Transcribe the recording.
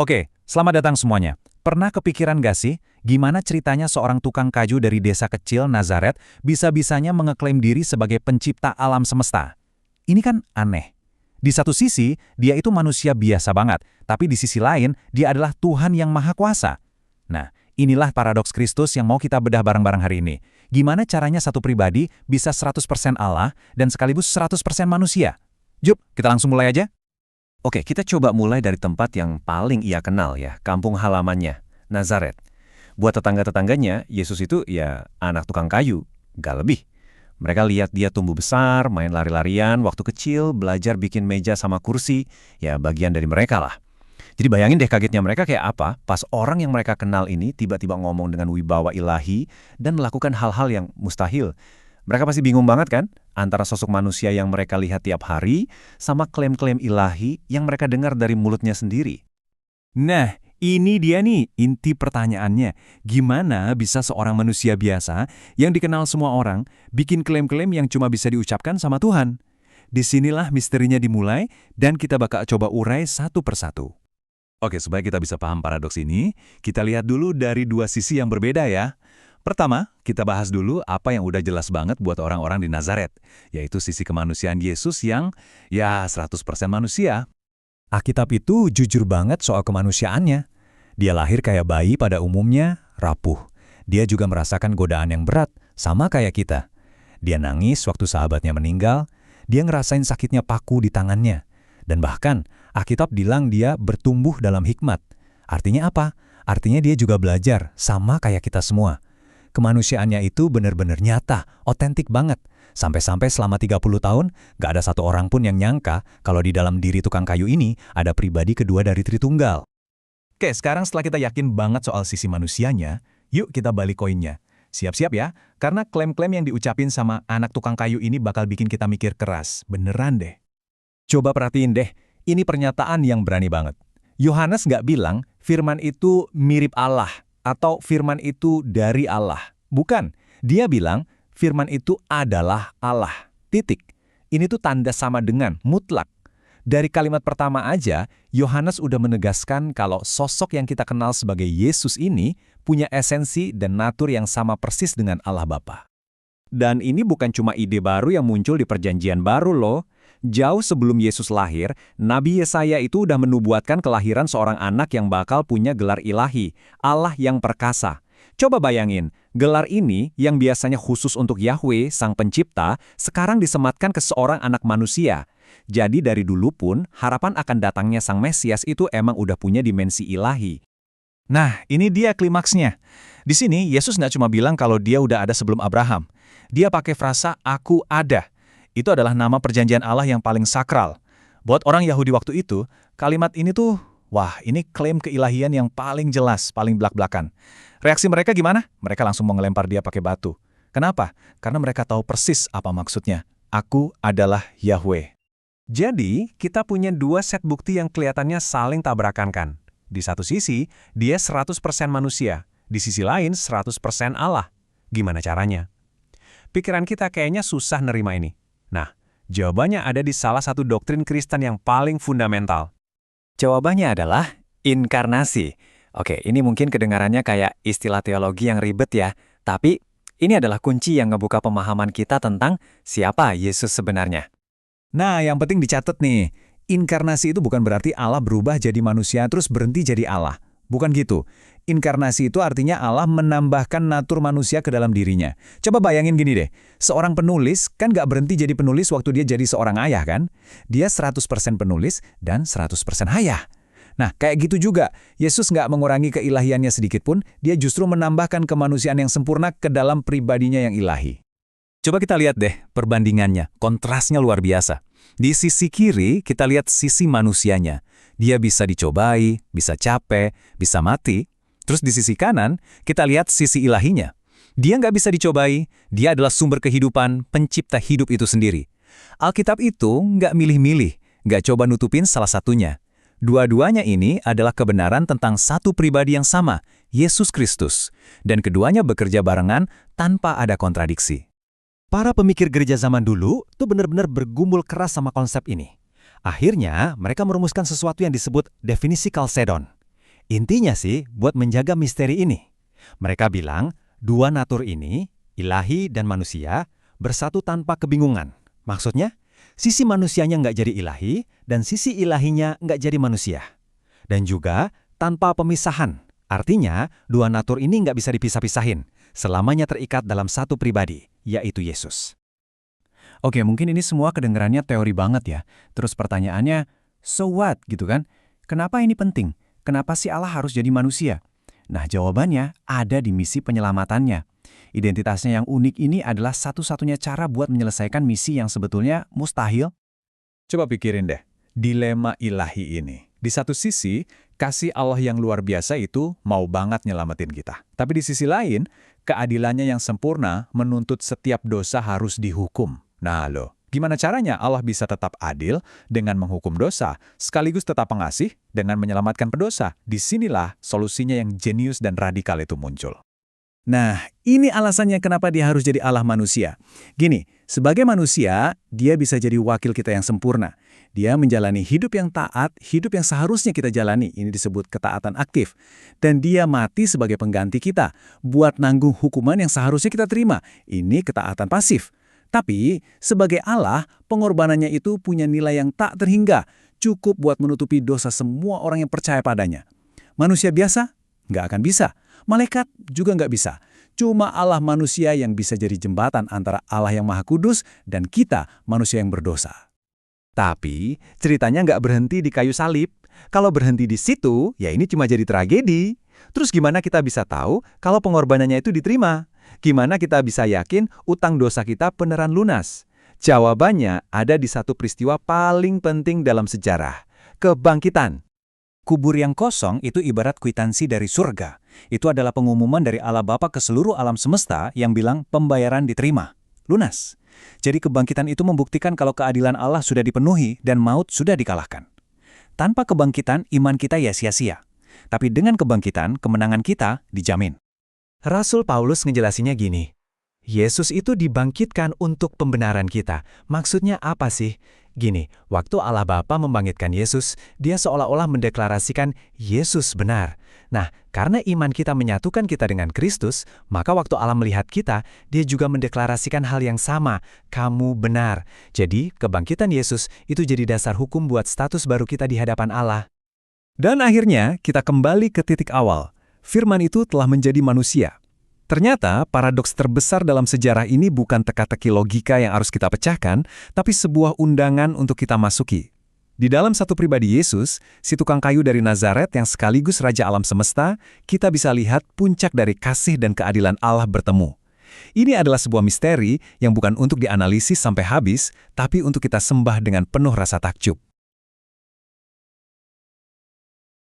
Oke, selamat datang semuanya. Pernah kepikiran gak sih, gimana ceritanya seorang tukang kayu dari desa kecil Nazaret bisa-bisanya mengeklaim diri sebagai pencipta alam semesta? Ini kan aneh. Di satu sisi, dia itu manusia biasa banget, tapi di sisi lain, dia adalah Tuhan yang Maha Kuasa. Nah, inilah paradoks Kristus yang mau kita bedah bareng-bareng hari ini. Gimana caranya satu pribadi bisa 100% Allah dan sekaligus 100% manusia? Yuk, kita langsung mulai aja. Oke, kita coba mulai dari tempat yang paling ia kenal ya, kampung halamannya, Nazaret. Buat tetangga-tetangganya, Yesus itu ya anak tukang kayu, gak lebih. Mereka lihat dia tumbuh besar, main lari-larian, waktu kecil, belajar bikin meja sama kursi, ya bagian dari mereka lah. Jadi bayangin deh kagetnya mereka kayak apa pas orang yang mereka kenal ini tiba-tiba ngomong dengan wibawa ilahi dan melakukan hal-hal yang mustahil. Mereka pasti bingung banget kan? Antara sosok manusia yang mereka lihat tiap hari sama klaim-klaim ilahi yang mereka dengar dari mulutnya sendiri. Nah, ini dia nih inti pertanyaannya. Gimana bisa seorang manusia biasa yang dikenal semua orang bikin klaim-klaim yang cuma bisa diucapkan sama Tuhan? Disinilah misterinya dimulai dan kita bakal coba urai satu persatu. Oke, supaya kita bisa paham paradoks ini, kita lihat dulu dari dua sisi yang berbeda ya. Pertama, kita bahas dulu apa yang udah jelas banget buat orang-orang di Nazaret, yaitu sisi kemanusiaan Yesus yang, ya 100% manusia. Alkitab itu jujur banget soal kemanusiaannya. Dia lahir kayak bayi pada umumnya, rapuh. Dia juga merasakan godaan yang berat, sama kayak kita. Dia nangis waktu sahabatnya meninggal, dia ngerasain sakitnya paku di tangannya. Dan bahkan, Alkitab bilang dia bertumbuh dalam hikmat. Artinya apa? Artinya dia juga belajar, sama kayak kita semua. Kemanusiaannya itu benar-benar nyata, otentik banget. Sampai-sampai selama 30 tahun, gak ada satu orang pun yang nyangka kalau di dalam diri tukang kayu ini ada pribadi kedua dari Tritunggal. Oke, sekarang setelah kita yakin banget soal sisi manusianya, yuk kita balik koinnya. Siap-siap ya, karena klaim-klaim yang diucapin sama anak tukang kayu ini bakal bikin kita mikir keras. Beneran deh. Coba perhatiin deh, ini pernyataan yang berani banget. Yohanes gak bilang firman itu mirip Allah, atau firman itu dari Allah. Bukan, dia bilang firman itu adalah Allah. Titik. Ini tuh tanda sama dengan mutlak. Dari kalimat pertama aja, Yohanes udah menegaskan kalau sosok yang kita kenal sebagai Yesus ini punya esensi dan natur yang sama persis dengan Allah Bapa. Dan ini bukan cuma ide baru yang muncul di perjanjian baru loh. Jauh sebelum Yesus lahir, Nabi Yesaya itu udah menubuatkan kelahiran seorang anak yang bakal punya gelar ilahi, Allah yang perkasa. Coba bayangin, gelar ini yang biasanya khusus untuk Yahweh, Sang Pencipta, sekarang disematkan ke seorang anak manusia. Jadi dari dulu pun, harapan akan datangnya Sang Mesias itu emang udah punya dimensi ilahi. Nah, ini dia klimaksnya. Di sini, Yesus nggak cuma bilang kalau dia udah ada sebelum Abraham. Dia pakai frasa, "Aku ada." Itu adalah nama perjanjian Allah yang paling sakral. Buat orang Yahudi waktu itu, kalimat ini tuh, wah, ini klaim keilahian yang paling jelas, paling blak-blakan. Reaksi mereka gimana? Mereka langsung mau ngelempar dia pakai batu. Kenapa? Karena mereka tahu persis apa maksudnya. Aku adalah Yahweh. Jadi, kita punya dua set bukti yang kelihatannya saling tabrakan kan. Di satu sisi, dia 100% manusia. Di sisi lain, 100% Allah. Gimana caranya? Pikiran kita kayaknya susah nerima ini. Nah, jawabannya ada di salah satu doktrin Kristen yang paling fundamental. Jawabannya adalah inkarnasi. Oke, ini mungkin kedengarannya kayak istilah teologi yang ribet ya, tapi ini adalah kunci yang ngebuka pemahaman kita tentang siapa Yesus sebenarnya. Nah, yang penting dicatat nih, inkarnasi itu bukan berarti Allah berubah jadi manusia terus berhenti jadi Allah. Bukan gitu. Inkarnasi itu artinya Allah menambahkan natur manusia ke dalam dirinya. Coba bayangin gini deh, seorang penulis kan gak berhenti jadi penulis waktu dia jadi seorang ayah kan? Dia 100% penulis dan 100% ayah. Nah, kayak gitu juga, Yesus gak mengurangi keilahiannya sedikit pun, dia justru menambahkan kemanusiaan yang sempurna ke dalam pribadinya yang ilahi. Coba kita lihat deh perbandingannya, kontrasnya luar biasa. Di sisi kiri, kita lihat sisi manusianya. Dia bisa dicobai, bisa capek, bisa mati. Terus di sisi kanan, kita lihat sisi ilahinya. Dia nggak bisa dicobai, dia adalah sumber kehidupan, pencipta hidup itu sendiri. Alkitab itu nggak milih-milih, nggak coba nutupin salah satunya. Dua-duanya ini adalah kebenaran tentang satu pribadi yang sama, Yesus Kristus. Dan keduanya bekerja barengan tanpa ada kontradiksi. Para pemikir gereja zaman dulu tuh benar-benar bergumul keras sama konsep ini. Akhirnya, mereka merumuskan sesuatu yang disebut definisi Chalcedon. Intinya sih buat menjaga misteri ini. Mereka bilang, dua natur ini, ilahi dan manusia, bersatu tanpa kebingungan. Maksudnya, sisi manusianya nggak jadi ilahi, dan sisi ilahinya nggak jadi manusia. Dan juga tanpa pemisahan. Artinya, dua natur ini nggak bisa dipisah-pisahin, selamanya terikat dalam satu pribadi, yaitu Yesus. Oke, mungkin ini semua kedengarannya teori banget ya. Terus pertanyaannya, so what gitu kan? Kenapa ini penting? Kenapa sih Allah harus jadi manusia? Nah, jawabannya ada di misi penyelamatannya. Identitasnya yang unik ini adalah satu-satunya cara buat menyelesaikan misi yang sebetulnya mustahil. Coba pikirin deh, dilema ilahi ini. Di satu sisi, kasih Allah yang luar biasa itu mau banget nyelamatin kita. Tapi di sisi lain, keadilannya yang sempurna menuntut setiap dosa harus dihukum. Nah loh, gimana caranya Allah bisa tetap adil dengan menghukum dosa, sekaligus tetap pengasih dengan menyelamatkan pendosa? Disinilah solusinya yang jenius dan radikal itu muncul. Nah, ini alasannya kenapa dia harus jadi Allah manusia. Gini, sebagai manusia, dia bisa jadi wakil kita yang sempurna. Dia menjalani hidup yang taat, hidup yang seharusnya kita jalani. Ini disebut ketaatan aktif. Dan dia mati sebagai pengganti kita, buat nanggung hukuman yang seharusnya kita terima. Ini ketaatan pasif. Tapi, sebagai Allah, pengorbanannya itu punya nilai yang tak terhingga, cukup buat menutupi dosa semua orang yang percaya padanya. Manusia biasa? Nggak akan bisa. Malaikat juga nggak bisa. Cuma Allah manusia yang bisa jadi jembatan antara Allah yang Maha Kudus dan kita, manusia yang berdosa. Tapi, ceritanya nggak berhenti di kayu salib. Kalau berhenti di situ, ya ini cuma jadi tragedi. Terus gimana kita bisa tahu kalau pengorbanannya itu diterima? Gimana kita bisa yakin utang dosa kita beneran lunas? Jawabannya ada di satu peristiwa paling penting dalam sejarah, kebangkitan. Kubur yang kosong itu ibarat kwitansi dari surga. Itu adalah pengumuman dari Allah Bapa ke seluruh alam semesta yang bilang pembayaran diterima. Lunas. Jadi kebangkitan itu membuktikan kalau keadilan Allah sudah dipenuhi dan maut sudah dikalahkan. Tanpa kebangkitan, iman kita ya sia-sia. Tapi dengan kebangkitan, kemenangan kita dijamin. Rasul Paulus ngejelasinnya gini, Yesus itu dibangkitkan untuk pembenaran kita. Maksudnya apa sih? Gini, waktu Allah Bapa membangkitkan Yesus, dia seolah-olah mendeklarasikan Yesus benar. Nah, karena iman kita menyatukan kita dengan Kristus, maka waktu Allah melihat kita, dia juga mendeklarasikan hal yang sama, kamu benar. Jadi, kebangkitan Yesus itu jadi dasar hukum buat status baru kita di hadapan Allah. Dan akhirnya, kita kembali ke titik awal. Firman itu telah menjadi manusia. Ternyata, paradoks terbesar dalam sejarah ini bukan teka-teki logika yang harus kita pecahkan, tapi sebuah undangan untuk kita masuki. Di dalam satu pribadi Yesus, si tukang kayu dari Nazaret yang sekaligus Raja Alam Semesta, kita bisa lihat puncak dari kasih dan keadilan Allah bertemu. Ini adalah sebuah misteri yang bukan untuk dianalisis sampai habis, tapi untuk kita sembah dengan penuh rasa takjub.